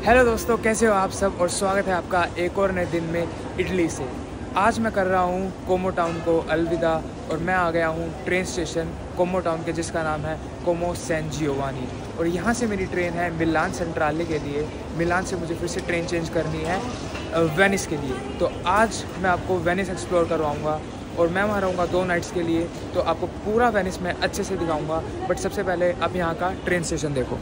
Hello दोस्तों, कैसे हो आप सब और स्वागत है आपका एक और नए दिन में इटली से। आज मैं कर रहा हूँ कोमो टाउन को अलविदा और मैं आ गया हूँ ट्रेन स्टेशन कोमो टाउन के, जिसका नाम है कोमो सैन जियोवानी। और यहाँ से मेरी ट्रेन है मिलान सेंट्राले के लिए। मिलान से मुझे फिर से ट्रेन चेंज करनी है वेनिस के लिए। तो आज मैं आपको वेनिस एक्सप्लोर करवाऊँगा और मैं वहाँ रहूँगा 2 नाइट्स के लिए। तो आपको पूरा वेनिस में अच्छे से दिखाऊँगा। बट सबसे पहले आप यहाँ का ट्रेन स्टेशन देखो।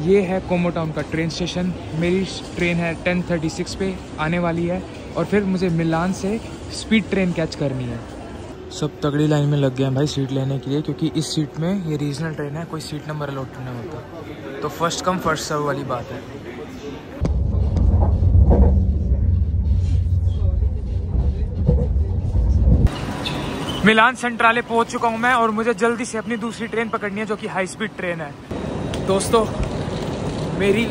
ये है कोमो टाउन का ट्रेन स्टेशन। मेरी ट्रेन है 10:36 पे आने वाली है और फिर मुझे मिलान से स्पीड ट्रेन कैच करनी है। सब तगड़ी लाइन में लग गए हैं भाई सीट लेने के लिए, क्योंकि इस सीट में ये रीजनल ट्रेन है, कोई सीट नंबर अलॉट नहीं होता। तो फर्स्ट कम फर्स्ट सर्व वाली बात है। मिलान सेंट्राले पहुंच चुका हूं मैं और मुझे जल्दी से अपनी दूसरी ट्रेन पकड़नी है, जो कि हाई स्पीड ट्रेन है। दोस्तों, मेरी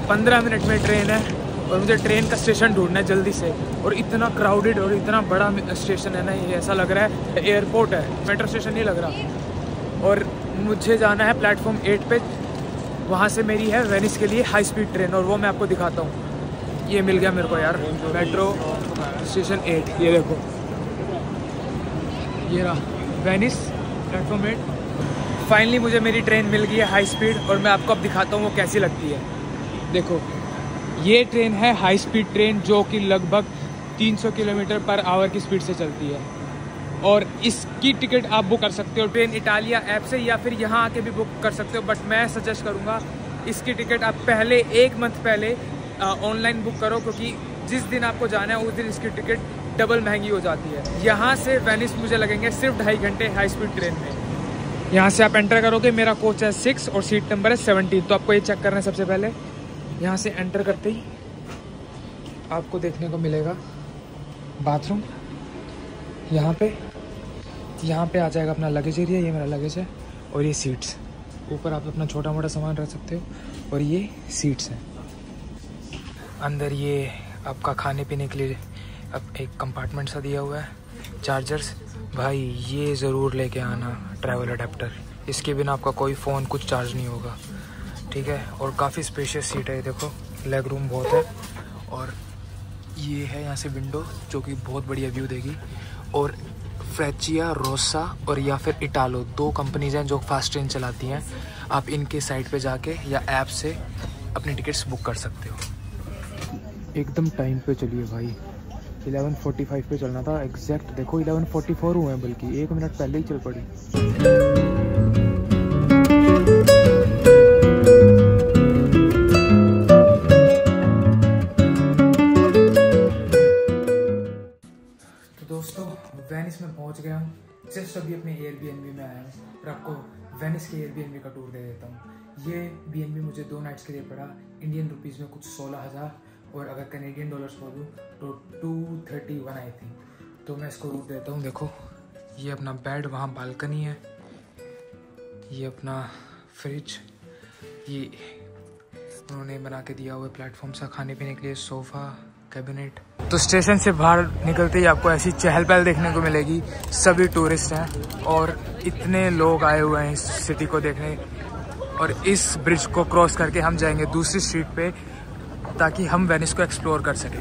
15 मिनट में ट्रेन है और मुझे ट्रेन का स्टेशन ढूंढना है जल्दी से। और इतना क्राउडेड और इतना बड़ा स्टेशन है ना, ये ऐसा लग रहा है एयरपोर्ट है, मेट्रो स्टेशन नहीं लग रहा। और मुझे जाना है प्लेटफॉर्म 8 पे। वहाँ से मेरी है वेनिस के लिए हाई स्पीड ट्रेन और वो मैं आपको दिखाता हूँ। ये मिल गया मेरे को यार, मेट्रो स्टेशन 8। ये देखो, ये रहा वेनिस प्लेटफॉर्म 8। फाइनली मुझे मेरी ट्रेन मिल गई है हाई स्पीड और मैं आपको अब दिखाता हूँ वो कैसी लगती है। देखो, ये ट्रेन है हाई स्पीड ट्रेन, जो कि लगभग 300 किलोमीटर पर आवर की स्पीड से चलती है। और इसकी टिकट आप बुक कर सकते हो ट्रेन इटालिया ऐप से, या फिर यहाँ आके भी बुक कर सकते हो। बट मैं सजेस्ट करूँगा इसकी टिकट आप पहले 1 मंथ पहले ऑनलाइन बुक करो, क्योंकि जिस दिन आपको जाना है उस दिन इसकी टिकट डबल महंगी हो जाती है। यहाँ से वेनिस मुझे लगेंगे सिर्फ 2.5 घंटे हाई स्पीड ट्रेन में। यहाँ से आप एंटर करोगे, मेरा कोच है 6 और सीट नंबर है 17। तो आपको ये चेक करना है सबसे पहले। यहाँ से एंटर करते ही आपको देखने को मिलेगा बाथरूम। यहाँ पे आ जाएगा अपना लगेज एरिया। ये मेरा लगेज है और ये सीट्स। ऊपर आप अपना छोटा मोटा सामान रख सकते हो और ये सीट्स हैं। अंदर ये आपका खाने पीने के लिए अब एक कंपार्टमेंट सा दिया हुआ है। चार्जर्स, भाई ये ज़रूर लेके आना ट्रैवल अडेप्टर। इसके बिना आपका कोई फ़ोन कुछ चार्ज नहीं होगा, ठीक है। और काफ़ी स्पेशियस सीट है, देखो लेग रूम बहुत है। और ये है यहाँ से विंडो, जो कि बहुत बढ़िया व्यू देगी। और फ्रेचिया, रोसा और या फिर इटालो 2 कंपनीज हैं जो फास्ट ट्रेन चलाती हैं। आप इनके साइट पे जाके या ऐप से अपनी टिकट्स बुक कर सकते हो। एकदम टाइम पे चलिए भाई, 11:45 पे चलना था एग्जैक्ट। देखो 11:44 हुए हैं, बल्कि 1 मिनट पहले ही चल पड़ी। तो दोस्तों, वेनिस में पहुंच गया हूँ। जस्ट अभी अपने एयरबीएनबी में आया हूँ और आपको वेनिस के एयरबीएनबी का टूर दे देता हूँ। ये बीएनबी मुझे 2 नाइट्स के लिए पड़ा इंडियन रुपीज़ में कुछ 16,000, और अगर कैनेडियन डॉलर्स बोलूँ तो 231 आई थिंक। तो मैं इसको रूट देता हूँ। देखो, ये अपना बेड, वहाँ बालकनी है, ये अपना फ्रिज, ये उन्होंने बना के दिया हुआ है प्लेटफॉर्म सा खाने पीने के लिए, सोफ़ा, कैबिनेट। तो स्टेशन से बाहर निकलते ही आपको ऐसी चहल पहल देखने को मिलेगी। सभी टूरिस्ट हैं और इतने लोग आए हुए हैं इस सिटी को देखने। और इस ब्रिज को क्रॉस करके हम जाएंगे दूसरी स्ट्रीट पे, ताकि हम वेनिस को एक्सप्लोर कर सकें।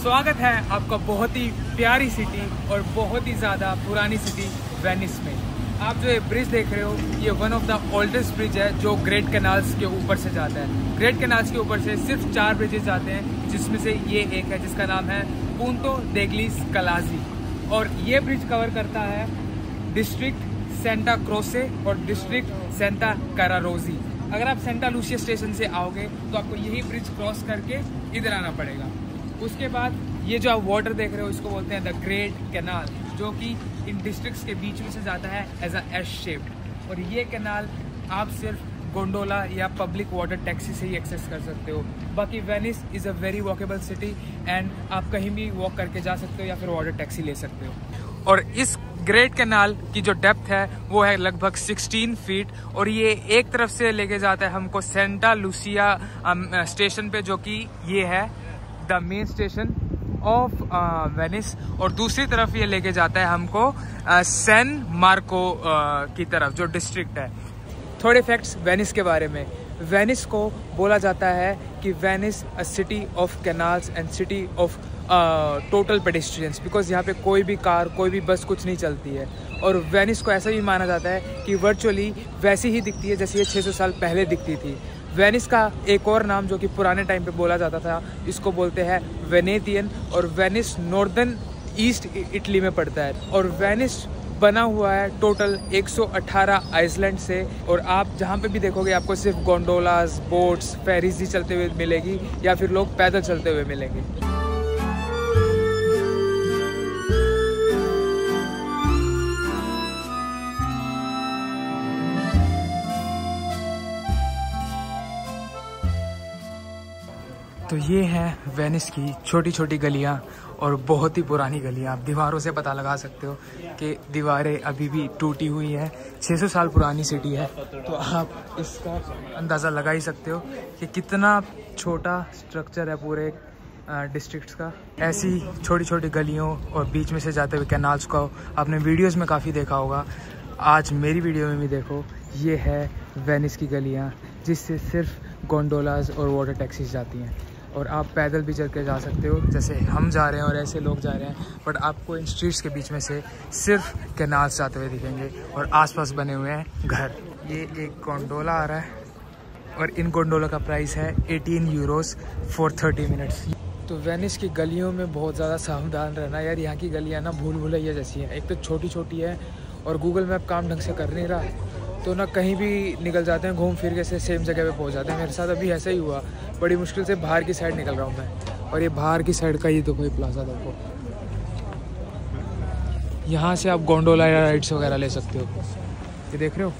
स्वागत है आपका बहुत ही प्यारी सिटी और बहुत ही ज़्यादा पुरानी सिटी वेनिस में। आप जो ये ब्रिज देख रहे हो, ये one of the oldest bridge है जो ग्रेट कैनाल्स के ऊपर से जाता है। ग्रेट कैनाल्स के ऊपर से सिर्फ 4 ब्रिजेस जाते हैं, जिसमें से ये एक है जिसका नाम है पुंतो डेगली स्कलाजी। और ये ब्रिज कवर करता है डिस्ट्रिक्ट सेंटा क्रोसे और डिस्ट्रिक्ट सेंटा कारारोजी। अगर आप सेंटा लूसिया स्टेशन से आओगे तो आपको यही ब्रिज क्रॉस करके इधर आना पड़ेगा। उसके बाद ये जो आप वाटर देख रहे हो, इसको बोलते हैं द ग्रेट कैनाल, जो कि इन डिस्ट्रिक्ट्स के बीच में से जाता है एज अ एस शेप्ड। और ये कैनाल आप सिर्फ गोंडोला या पब्लिक वाटर टैक्सी से ही एक्सेस कर सकते हो। बाकी Venice is a very walkable city and आप कहीं भी वॉक करके जा सकते हो या फिर वाटर टैक्सी ले सकते हो। और इस ग्रेट कैनाल की जो डेप्थ है वो है लगभग 16 फीट। और ये एक तरफ से लेके जाता है हमको सेंटा लूसिया स्टेशन पे, जो कि ये है the main station of Venice, और दूसरी तरफ ये लेके जाता है हमको सैन मार्को की तरफ, जो डिस्ट्रिक्ट है। थोड़े फैक्ट्स वेनिस के बारे में। वेनिस को बोला जाता है कि Venice a city of canals and city of total pedestrians, because यहाँ पे कोई भी कार, कोई भी बस कुछ नहीं चलती है। और वेनिस को ऐसा भी माना जाता है कि वर्चुअली वैसी ही दिखती है जैसे ये 600 साल पहले दिखती थी। वेनिस का एक और नाम जो कि पुराने टाइम पे बोला जाता था, इसको बोलते हैं वेनेतियन, और वेनिस नॉर्दर्न ईस्ट इटली में पड़ता है। और वेनिस बना हुआ है टोटल 118 आइसलैंड से, और आप जहाँ पे भी देखोगे आपको सिर्फ गोंडोलास, बोट्स, फेरीज ही चलते हुए मिलेगी, या फिर लोग पैदल चलते हुए मिलेंगे। तो ये है वेनिस की छोटी छोटी गलियाँ और बहुत ही पुरानी गलियाँ। आप दीवारों से पता लगा सकते हो कि दीवारें अभी भी टूटी हुई हैं। 600 साल पुरानी सिटी है, तो आप इसका अंदाज़ा लगा ही सकते हो कि कितना छोटा स्ट्रक्चर है पूरे डिस्ट्रिक्ट्स का। ऐसी छोटी छोटी गलियों और बीच में से जाते हुए कैनाल्स को आपने वीडियोज़ में काफ़ी देखा होगा। आज मेरी वीडियो में भी देखो, ये है वेनिस की गलियाँ जिससे सिर्फ गोंडोलाज और वाटर टैक्सीज जाती हैं, और आप पैदल भी चल के जा सकते हो जैसे हम जा रहे हैं और ऐसे लोग जा रहे हैं। बट आपको इन स्ट्रीट्स के बीच में से सिर्फ कैनाल्स जाते हुए दिखेंगे और आसपास बने हुए हैं घर। ये एक गोंडोला आ रहा है और इन गोंडोला का प्राइस है 18 यूरोस फॉर 30 मिनट्स। तो वेनिस की गलियों में बहुत ज़्यादा सावधान रहना यार। यहाँ की गलियाँ ना भूल भुलैया जैसी हैं। एक तो छोटी छोटी है और गूगल मैप काम ढंग से कर नहीं रहा, तो ना कहीं भी निकल जाते हैं, घूम फिर के से सेम जगह पे पहुंच जाते हैं। मेरे साथ अभी ऐसा ही हुआ, बड़ी मुश्किल से बाहर की साइड निकल रहा हूँ मैं, और ये बाहर की साइड का ये देखो, ये प्लाजा देखो। यहाँ से आप गोंडोला राइड्स वगैरह ले सकते हो। ये देख रहे हो,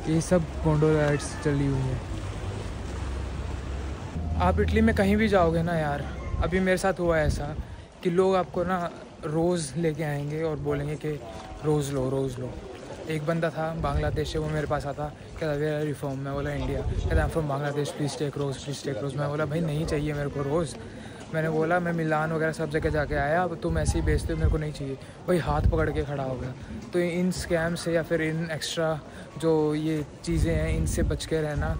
ये सब गोंडोला राइड्स चली हुई है। आप इटली में कहीं भी जाओगे ना यार, अभी मेरे साथ हुआ है ऐसा कि लोग आपको ना रोज़ लेके आएंगे और बोलेंगे कि रोज़ लो, रोज़ लो। एक बंदा था बांग्लादेश से, वो मेरे पास आता, कहता वेयर आर यू फ्रॉम? मैं बोला इंडिया। कहता I am from Bangladesh, please take rose, please take rose. मैं बोला भाई नहीं चाहिए मेरे को रोज़। मैंने बोला मैं मिलान वगैरह सब जगह जाके आया, अब तुम ऐसे ही बेचते हो, मेरे को नहीं चाहिए। भाई हाथ पकड़ के खड़ा हो गया। तो इन स्कैम से या फिर इन एक्स्ट्रा जो ये चीज़ें हैं, इनसे बच के रहना।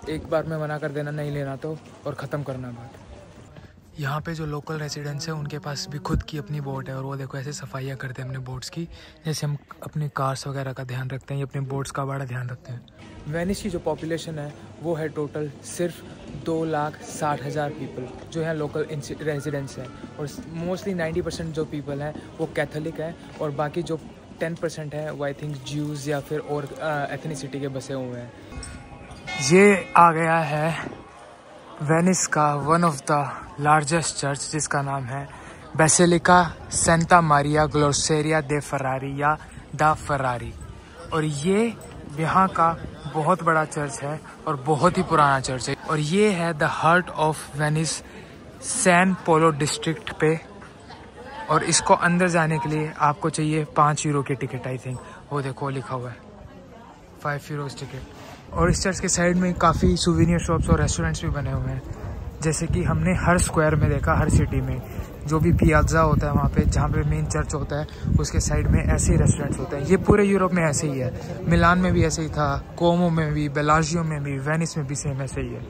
एक बार में मना कर देना नहीं लेना तो, और ख़त्म करना बात। यहाँ पे जो लोकल रेसिडेंट्स हैं उनके पास भी खुद की अपनी बोट है, और वो देखो ऐसे सफाइयाँ करते हैं अपने बोट्स की, जैसे हम अपनी कार्स वगैरह का ध्यान रखते हैं, ये अपने बोट्स का बड़ा ध्यान रखते हैं। वेनिस की जो पॉपुलेशन है वो है टोटल सिर्फ 2,60,000 पीपल जो यहाँ लोकल रेजिडेंट्स हैं, और मोस्टली 90% जो पीपल हैं वो कैथोलिक हैं, और बाकी जो 10% है वो आई थिंक ज्यूज़ या फिर और एथनिसिटी के बसे हुए हैं। ये आ गया है वेनिस का one of the largest church, जिसका नाम है बेसिलिका सेंटा मारिया ग्लोसेरिया दे फरारी या दा फरारी। और ये यहाँ का बहुत बड़ा चर्च है और बहुत ही पुराना चर्च है, और ये है the heart of Venice San Polo district पे। और इसको अंदर जाने के लिए आपको चाहिए 5 यूरो की टिकट आई थिंक, वो देखो लिखा हुआ है 5 यूरोज़ टिकट। और इस चर्च के साइड में काफ़ी सुवेनियर शॉप्स और रेस्टोरेंट्स भी बने हुए हैं, जैसे कि हमने हर स्क्वायर में देखा, हर सिटी में जो भी पियाज़ा होता है वहाँ पे, जहाँ पे मेन चर्च होता है उसके साइड में ऐसे ही रेस्टोरेंट्स होते हैं। ये पूरे यूरोप में ऐसे ही है, मिलान में भी ऐसे ही था, कोमो में भी, बेलाजियो में भी, वेनिस में भी सेम ऐसे ही है।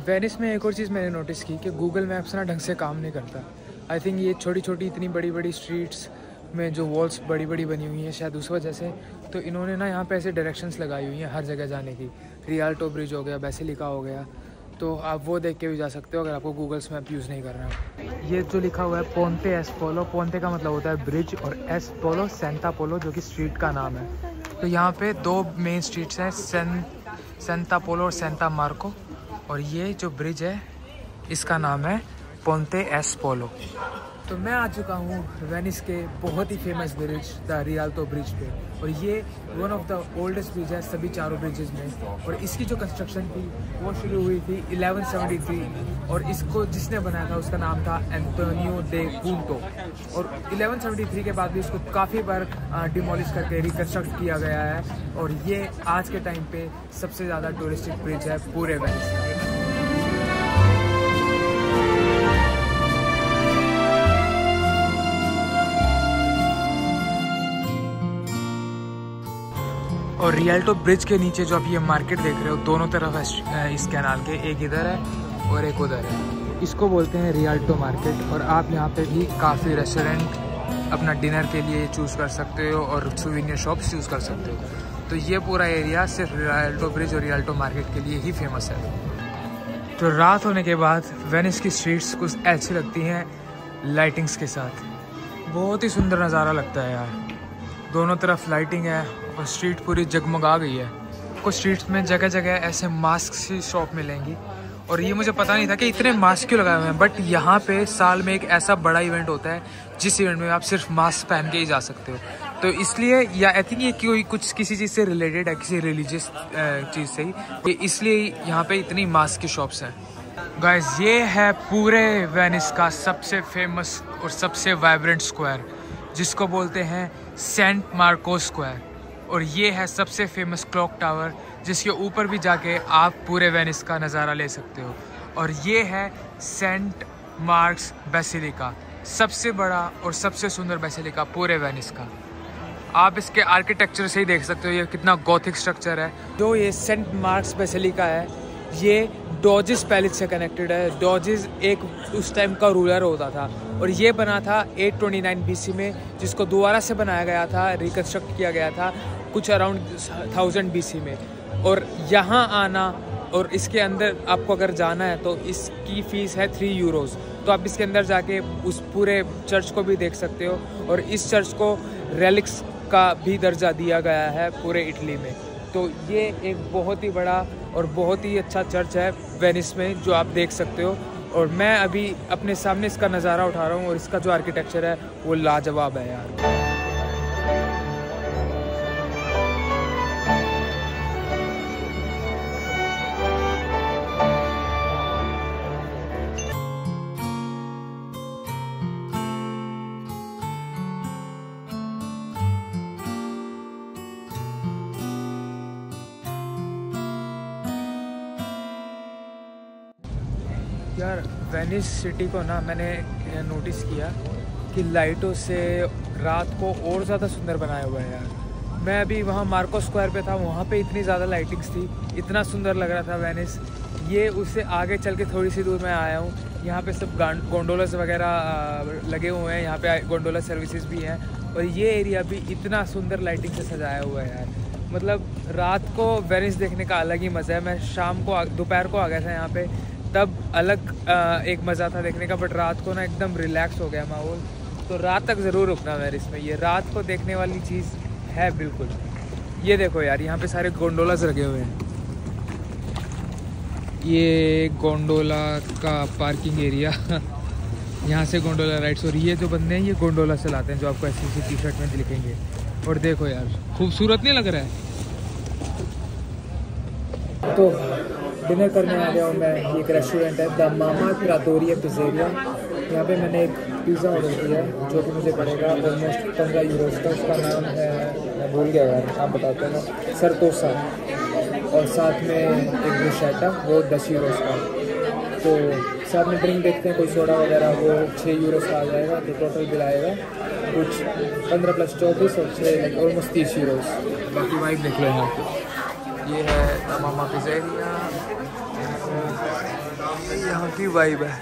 वेनिस में एक और चीज़ मैंने नोटिस की कि गूगल मैप्स ना ढंग से काम नहीं करता। आई थिंक ये छोटी छोटी इतनी बड़ी बड़ी स्ट्रीट्स में जो वॉल्स बड़ी बड़ी बनी हुई हैं, शायद उस वजह से तो इन्होंने ना यहाँ पे ऐसे डायरेक्शंस लगाई हुई हैं हर जगह जाने की। रियाल्टो ब्रिज हो गया, बेसिलिका हो गया, तो आप वो देख के भी जा सकते हो अगर आपको गूगल्स मैप यूज़ नहीं करना। ये जो लिखा हुआ है पोंते एस पोलो, पोंते का मतलब होता है ब्रिज, और एस पोलो सेंटा पोलो जो कि स्ट्रीट का नाम है। तो यहाँ पे 2 मेन स्ट्रीट्स हैं, सेंटा पोलो और सेंटा मार्को, और ये जो ब्रिज है इसका नाम है पोंते एस पोलो। तो मैं आ चुका हूँ वेनिस के बहुत ही famous bridge the Rialto bridge पे, और ये one of the oldest bridge है सभी चारों ब्रिजेस में। और इसकी जो कंस्ट्रक्शन थी वो शुरू हुई थी 1173, और इसको जिसने बनाया था उसका नाम था एंटोनियो दे पूंटो। और 1173 के बाद भी इसको काफ़ी बार डिमोलिश करके रिकन्स्ट्रक्ट किया गया है, और ये आज के टाइम पे सबसे ज़्यादा टूरिस्टिक ब्रिज है पूरे वेनिस में। और रियल्टो ब्रिज के नीचे जो अभी ये मार्केट देख रहे हो, दोनों तरफ है इस कैनाल के, एक इधर है और एक उधर है। इसको बोलते हैं रियल्टो मार्केट। और आप यहाँ पे भी काफ़ी रेस्टोरेंट अपना डिनर के लिए चूज़ कर सकते हो और सूवेनियर शॉप्स चूज़ कर सकते हो। तो ये पूरा एरिया सिर्फ रियल्टो ब्रिज और रियल्टो मार्केट के लिए ही फेमस है। तो रात होने के बाद वेनिस की स्ट्रीट्स कुछ ऐसी लगती हैं लाइटिंग्स के साथ। बहुत ही सुंदर नज़ारा लगता है यार। दोनों तरफ लाइटिंग है और स्ट्रीट पूरी जगमगा गई है। कुछ स्ट्रीट्स में जगह जगह ऐसे मास्क की शॉप मिलेंगी और ये मुझे पता नहीं था कि इतने मास्क क्यों लगाए हुए हैं, बट यहाँ पे साल में एक ऐसा बड़ा इवेंट होता है जिस इवेंट में आप सिर्फ मास्क पहन के ही जा सकते हो। तो इसलिए या आई थिंक ये कोई कुछ किसी चीज़ से रिलेटेड है, किसी रिलीजियस चीज़ से ही, इसलिए यहाँ पे इतनी मास्क की शॉप्स हैं। गाइस, ये है पूरे वेनिस का सबसे फेमस और सबसे वाइब्रेंट स्क्वायर, जिसको बोलते हैं सेंट मार्को स्क्वायर। और ये है सबसे फेमस क्लॉक टावर, जिसके ऊपर भी जाके आप पूरे वेनिस का नज़ारा ले सकते हो। और ये है सेंट मार्क्स बेसिलिका, सबसे बड़ा और सबसे सुंदर बेसिलिका पूरे वेनिस का। आप इसके आर्किटेक्चर से ही देख सकते हो ये कितना गॉथिक स्ट्रक्चर है। जो ये सेंट मार्क्स बेसिलिका है, ये डॉजिस पैलेस से कनेक्टेड है। डॉजिस एक उस टाइम का रूलर होता था और ये बना था 829 BC में, जिसको दोबारा से बनाया गया था, रिकन्स्ट्रक्ट किया गया था कुछ अराउंड 1000 BC में। और यहाँ आना और इसके अंदर आपको अगर जाना है तो इसकी फ़ीस है 3 यूरोज़। तो आप इसके अंदर जाके उस पूरे चर्च को भी देख सकते हो। और इस चर्च को रेलिक्स का भी दर्जा दिया गया है पूरे इटली में। तो ये एक बहुत ही बड़ा और बहुत ही अच्छा चर्च है वेनिस में, जो आप देख सकते हो। और मैं अभी अपने सामने इसका नज़ारा उठा रहा हूँ और इसका जो आर्किटेक्चर है वो लाजवाब है यार। यार वेनिस सिटी को ना मैंने नोटिस किया कि लाइटों से रात को और ज़्यादा सुंदर बनाया हुआ है यार। मैं अभी वहाँ मार्को स्क्वायर पे था, वहाँ पे इतनी ज़्यादा लाइटिंग्स थी, इतना सुंदर लग रहा था वेनिस। ये उससे आगे चल के थोड़ी सी दूर मैं आया हूँ, यहाँ पे सब गोंडोलास वगैरह लगे हुए हैं, यहाँ पे गोंडोला सर्विसेज भी हैं। और ये एरिया भी इतना सुंदर लाइटिंग से सजाया हुआ है यार। मतलब रात को वेनिस देखने का अलग ही मज़ा है। मैं शाम को दोपहर को आ गया था यहाँ पे, तब अलग एक मज़ा था देखने का, बट रात को ना एकदम रिलैक्स हो गया माहौल। तो रात तक ज़रूर रुकना वेनिस में, ये रात को देखने वाली चीज़ है बिल्कुल। ये देखो यार, यहाँ पे सारे गोंडोलास रखे हुए हैं। ये गोंडोला का पार्किंग एरिया यहाँ से गोंडोला राइड्स। और ये जो बंदे हैं ये गोंडोला से लाते हैं, जो आपको ऐसी सी टी-शर्ट में दिखेंगे। और देखो यार, खूबसूरत नहीं लग रहा है? तो डिनर करने आ गया हूँ मैं। ये एक रेस्टोरेंट है, द मामा ट्राटोरिया पिज़्ज़ेरिया। यहाँ पे मैंने एक पिज़्ज़ा ऑर्डर किया है, जो कि मुझे पड़ेगा ऑलमोस्ट 15 यूरोज़ का। उसका नाम है, मैं भूल गया यार, आप बताते हैं ना, सरतोसा। और साथ में एक ब्रुशेटा, वो 10 यूरोज़ का। तो साथ में ड्रिंक देखते हैं, कोई सोडा वगैरह, वो 6 यूरोज़ का आ जाएगा। तो टोटल बिल आएगा कुछ 15 + 24 और 6 ऑलमोस्ट 30 यूरोज़। बाकी वाइब देख लो यहाँ पे। ये है मामा पिज़्ज़ेरिया, यहाँ की वाइब है।